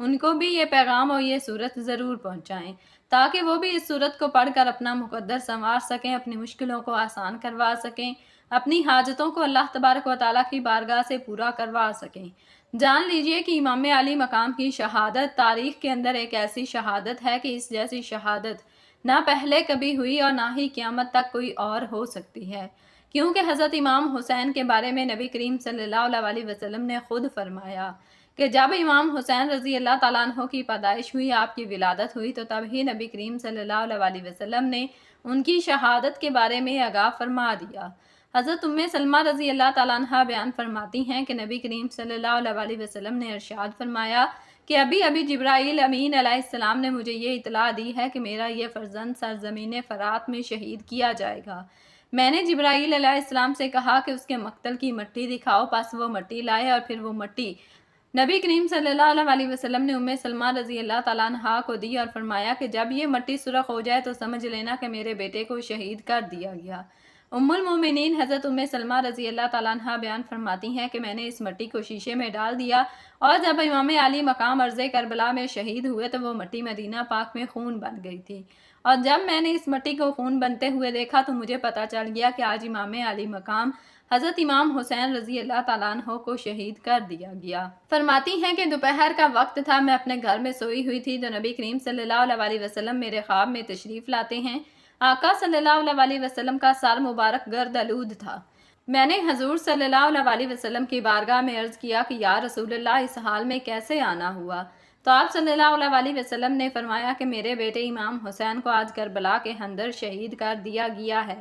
ان کو بھی یہ پیغام اور یہ صورت ضرور پہنچائیں تاکہ وہ بھی اس صورت کو پڑھ کر اپنا مقدر سنوار سکیں، اپنی مشکلوں کو آسان کروا سکیں، اپنی حاجتوں کو اللہ تبارک و تعالیٰ کی بارگاہ سے پورا کروا سکیں۔ جان لیجئے کہ امام علی مقام کی شہادت تاریخ کے اندر ایک ایسی شہادت ہے کہ اس جیسی شہادت نہ پہلے کبھی ہوئی اور نہ ہی قیامت تک کوئی اور ہو سکتی ہے، کیونکہ حضرت امام حسین کے بارے میں نبی کریم صلی اللہ علیہ وسلم نے خود فرمایا کہ جب امام حسین رضی اللہ تعالیٰ عنہ کی پیدائش ہوئی، آپ کی ولادت ہوئی، تو تب ہی نبی کریم صلی اللہ علیہ وسلم نے ان کی شہادت کے بارے میں آگاہ فرما دیا۔ حضرت سلمہ رضی اللہ تعالیٰ عنہ بیان فرماتی ہیں کہ نبی کریم صلی اللہ علیہ وسلم نے ارشاد فرمایا کہ ابھی جبرائیل امین علیہ السلام نے مجھے یہ اطلاع دی ہے کہ میرا یہ فرزند سرزمین فرات میں شہید کیا جائے گا۔ میں نے جبرائیل علیہ السلام سے کہا کہ اس کے مقتل کی مٹی دکھاؤ، پس وہ مٹی لائے اور پھر وہ مٹی نبی کریم صلی اللہ علیہ وسلم نے سلمہ رضی اللہ تعالیٰ عنہ کو دی اور فرمایا کہ جب یہ مٹی سرخ ہو جائے تو سمجھ لینا کہ میرے بیٹے کو شہید کر دیا گیا۔ المومنین حضرت سلمہ رضی اللہ تعالیٰ عنہ بیان فرماتی ہیں کہ میں نے اس مٹی کو شیشے میں ڈال دیا اور جب امام علی مقام ارض کربلا میں شہید ہوئے تو وہ مٹی مدینہ پاک میں خون بن گئی تھی، اور جب میں نے اس مٹی کو خون بنتے ہوئے دیکھا تو مجھے پتہ چل گیا کہ آج امام علی مقام حضرت امام حسین رضی اللہ تعالیٰ عنہ کو شہید کر دیا گیا۔ فرماتی ہیں کہ دوپہر کا وقت تھا، میں اپنے گھر میں سوئی ہوئی تھی تو نبی کریم صلی اللہ علیہ وسلم میرے خواب میں تشریف لاتے ہیں۔ آقا صلی اللہ علیہ وسلم کا سر مبارک گرد آلود تھا۔ میں نے حضور صلی اللہ علیہ وسلم کی بارگاہ میں عرض کیا کہ یا رسول اللہ اس حال میں کیسے آنا ہوا؟ تو آپ صلی اللہ علیہ وسلم نے فرمایا کہ میرے بیٹے امام حسین کو آج کربلا کے اندر شہید کر دیا گیا ہے۔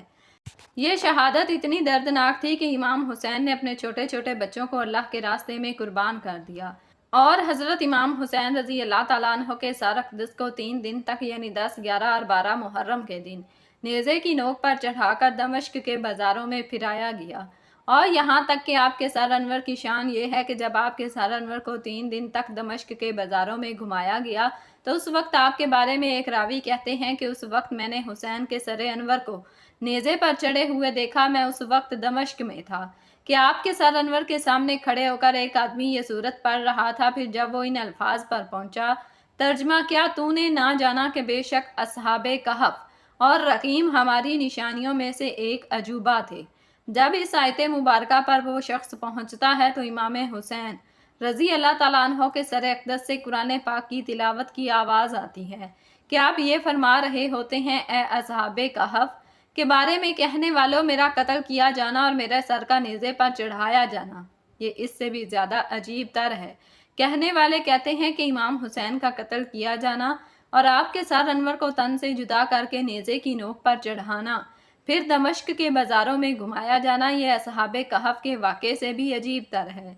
یہ شہادت اتنی دردناک تھی کہ امام حسین نے اپنے چھوٹے چھوٹے بچوں کو اللہ کے راستے میں قربان کر دیا، اور حضرت امام حسین رضی اللہ تعالیٰ عنہ کے سر اقدس کو 3 دن تک یعنی 10، 11 اور 12 محرم کے دن نیزے کی نوک پر چڑھا کر دمشق کے بازاروں میں پھرایا گیا، اور یہاں تک کہ آپ کے سر انور کی شان یہ ہے کہ جب آپ کے سر انور کو 3 دن تک دمشق کے بازاروں میں گھمایا گیا تو اس وقت آپ کے بارے میں ایک راوی کہتے ہیں کہ اس وقت میں نے حسین کے سر انور کو نیزے پر چڑھے ہوئے دیکھا۔ میں اس وقت دمشق میں تھا کہ آپ کے سر انور کے سامنے کھڑے ہو کر ایک آدمی یہ سورت پڑھ رہا تھا۔ پھر جب وہ ان الفاظ پر پہنچا، ترجمہ کیا تو نے نہ جانا کہ بے شک اصحاب کہف اور رقیم ہماری نشانیوں میں سے ایک عجوبہ تھے۔ جب اس آیت مبارکہ پر وہ شخص پہنچتا ہے تو امام حسین رضی اللہ تعالیٰ عنہ کے سر اقدس سے قرآن پاک کی تلاوت کی آواز آتی ہے کہ آپ یہ فرما رہے ہوتے ہیں، اے اصحاب کہف کے بارے میں کہنے والوں، میرا قتل کیا جانا اور میرے سر کا نیزے پر چڑھایا جانا یہ اس سے بھی زیادہ عجیب تر ہے۔ کہنے والے کہتے ہیں کہ امام حسین کا قتل کیا جانا اور آپ کے سر انور کو تن سے جدا کر کے نیزے کی نوک پر چڑھانا، پھر دمشق کے بازاروں میں گھمایا جانا، یہ اصحاب کہف کے واقعے سے بھی عجیب تر ہے۔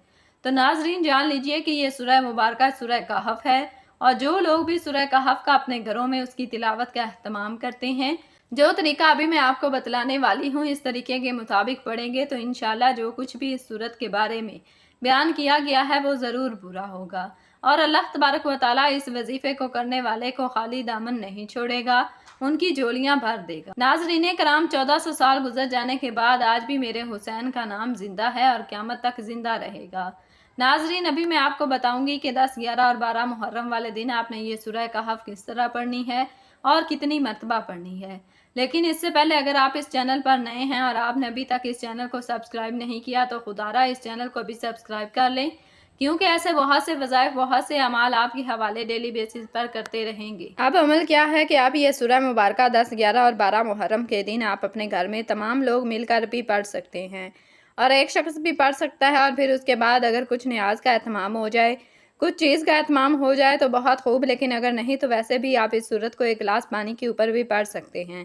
تو ناظرین جان لیجئے کہ یہ سورہ مبارکہ سورہ کہف ہے، اور جو لوگ بھی سورہ کہف کا اپنے گھروں میں اس کی تلاوت کا اہتمام کرتے ہیں، جو طریقہ ابھی میں آپ کو بتلانے والی ہوں اس طریقے کے مطابق پڑھیں گے تو انشاءاللہ جو کچھ بھی اس سورت کے بارے میں بیان کیا گیا ہے وہ ضرور پورا ہوگا، اور اللہ تبارک و تعالیٰ اس وظیفے کو کرنے والے کو خالی دامن نہیں چھوڑے گا، ان کی جولیاں بھر دے گا۔ ناظرین کرام، 1400 سال گزر جانے کے بعد آج بھی میرے حسین کا نام زندہ ہے اور قیامت تک زندہ رہے گا۔ ناظرین ابھی میں آپ کو بتاؤں گی کہ 10، 11 اور 12 محرم والے دن آپ نے یہ سورہ کہف کس طرح پڑھنی ہے اور کتنی مرتبہ پڑھنی ہے، لیکن اس سے پہلے اگر آپ اس چینل پر نئے ہیں اور آپ نے ابھی تک اس چینل کو سبسکرائب نہیں کیا تو خدارہ اس چینل کو بھی سبسکرائب کر لیں، کیونکہ ایسے بہت سے وظائف، بہت سے اعمال آپ کے حوالے ڈیلی بیسس پر کرتے رہیں گے۔ اب عمل کیا ہے کہ آپ یہ سورہ مبارکہ 10، 11 اور 12 محرم کے دن آپ اپنے گھر میں تمام لوگ مل کر بھی پڑھ سکتے ہیں، اور ایک شخص بھی پڑھ سکتا ہے، اور پھر اس کے بعد اگر کچھ نیاز کا اہتمام ہو جائے، کچھ چیز کا اہتمام ہو جائے تو بہت خوب، لیکن اگر نہیں تو ویسے بھی آپ اس سورت کو ایک گلاس پانی کے اوپر بھی پڑھ سکتے ہیں۔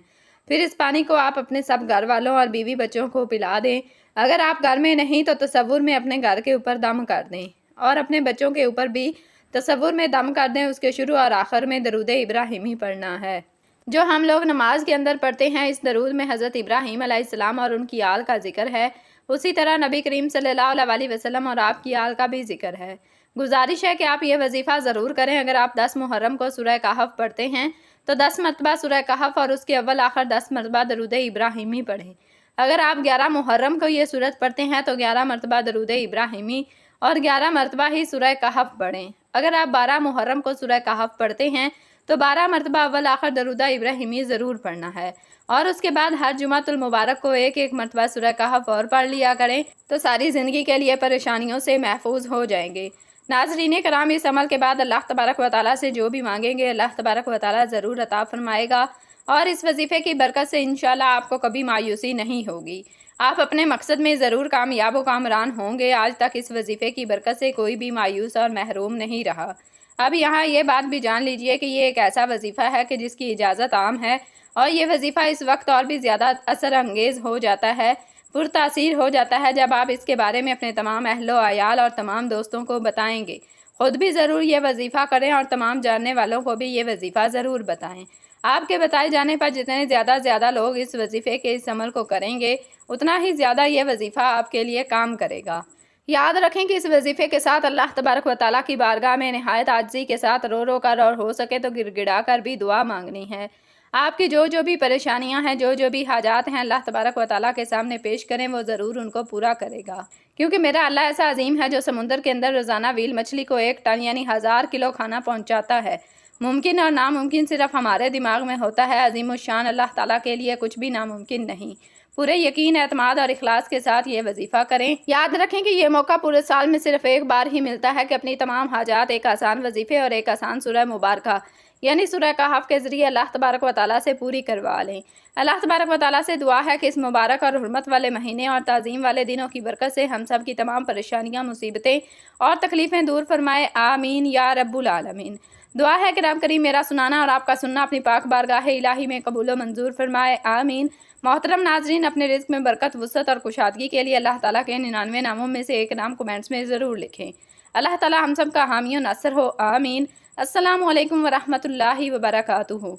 پھر اس پانی کو آپ اپنے سب گھر والوں اور بیوی بچوں کو پلا دیں۔ اگر آپ گھر میں نہیں تو تصور میں اپنے گھر کے اوپر دم کر دیں، اور اپنے بچوں کے اوپر بھی تصور میں دم کر دیں۔ اس کے شروع اور آخر میں درود ابراہیمی پڑھنا ہے جو ہم لوگ نماز کے اندر پڑھتے ہیں۔ اس درود میں حضرت ابراہیم علیہ السلام اور ان کی آل کا ذکر ہے، اسی طرح نبی کریم صلی اللہ علیہ وسلم اور آپ کی آل کا بھی ذکر ہے۔ گزارش ہے کہ آپ یہ وظیفہ ضرور کریں۔ اگر آپ 10 محرم کو سورہ کہف پڑھتے ہیں تو 10 مرتبہ سورہ کہف اور اس کے اول آخر 10 مرتبہ درود ابراہیمی پڑھیں۔ اگر آپ 11 محرم کو یہ سورت پڑھتے ہیں تو 11 مرتبہ درود ابراہیمی اور 11 مرتبہ ہی سورہ کہف پڑھیں۔ اگر آپ 12 محرم کو سورہ کہف پڑھتے ہیں تو 12 مرتبہ اول آخر درود ابراہیمی ضرور پڑھنا ہے، اور اس کے بعد ہر جمعۃ المبارک کو ایک مرتبہ سورہ کہف اور پڑھ لیا کریں تو ساری زندگی کے لیے پریشانیوں سے محفوظ ہو جائیں گے۔ ناظرین کرام، اس عمل کے بعد اللہ تبارک و تعالیٰ سے جو بھی مانگیں گے اللہ تبارک و تعالیٰ ضرور عطا فرمائے گا، اور اس وظیفے کی برکت سے انشاءاللہ آپ کو کبھی مایوسی نہیں ہوگی۔ آپ اپنے مقصد میں ضرور کامیاب و کامران ہوں گے۔ آج تک اس وظیفے کی برکت سے کوئی بھی مایوس اور محروم نہیں رہا۔ اب یہاں یہ بات بھی جان لیجئے کہ یہ ایک ایسا وظیفہ ہے کہ جس کی اجازت عام ہے، اور یہ وظیفہ اس وقت اور بھی زیادہ اثر انگیز ہو جاتا ہے، پرتاثیر ہو جاتا ہے جب آپ اس کے بارے میں اپنے تمام اہل و عیال اور تمام دوستوں کو بتائیں گے۔ خود بھی ضرور یہ وظیفہ کریں اور تمام جاننے والوں کو بھی یہ وظیفہ ضرور بتائیں۔ آپ کے بتائے جانے پر جتنے زیادہ لوگ اس وظیفے کے اس عمل کو کریں گے، اتنا ہی زیادہ یہ وظیفہ آپ کے لیے کام کرے گا۔ یاد رکھیں کہ اس وظیفے کے ساتھ اللہ تبارک و تعالیٰ کی بارگاہ میں نہایت عاجزی کے ساتھ رو کر اور ہو سکے تو گڑ گڑا کر بھی دعا مانگنی ہے۔ آپ کی جو بھی پریشانیاں ہیں، جو بھی حاجات ہیں، اللہ تبارک و تعالیٰ کے سامنے پیش کریں، وہ ضرور ان کو پورا کرے گا، کیونکہ میرا اللہ ایسا عظیم ہے جو سمندر کے اندر روزانہ ویل مچھلی کو 1 ٹن یعنی 1000 کلو کھانا پہنچاتا ہے۔ ممکن اور ناممکن صرف ہمارے دماغ میں ہوتا ہے، عظیم الشان اللہ تعالیٰ کے لیے کچھ بھی ناممکن نہیں۔ پورے یقین، اعتماد اور اخلاص کے ساتھ یہ وظیفہ کریں۔ یاد رکھیں کہ یہ موقع پورے سال میں صرف ایک بار ہی ملتا ہے کہ اپنی تمام حاجات ایک آسان وظیفے اور ایک آسان سورہ مبارکہ یعنی سورہ کہف کے ذریعے اللہ تبارک و تعالیٰ سے پوری کروا لیں۔ اللہ تبارک و تعالیٰ سے دعا ہے کہ اس مبارک اور حرمت والے مہینے اور تعظیم والے دنوں کی برکت سے ہم سب کی تمام پریشانیاں، مصیبتیں اور تکلیفیں دور فرمائے، آمین یا رب العالمین۔ دعا ہے کہ رب کریم میرا سنانا اور آپ کا سننا اپنی پاک بارگاہ الہی میں قبول و منظور فرمائے، آمین۔ محترم ناظرین، اپنے رزق میں برکت، وسعت اور کشادگی کے لیے اللہ تعالیٰ کے 99 ناموں میں سے ایک نام کمنٹس میں ضرور لکھیں۔ اللہ تعالیٰ ہم سب کا حامی و ناصر ہو، آمین۔ السلام علیکم ورحمۃ اللہ وبرکاتہ۔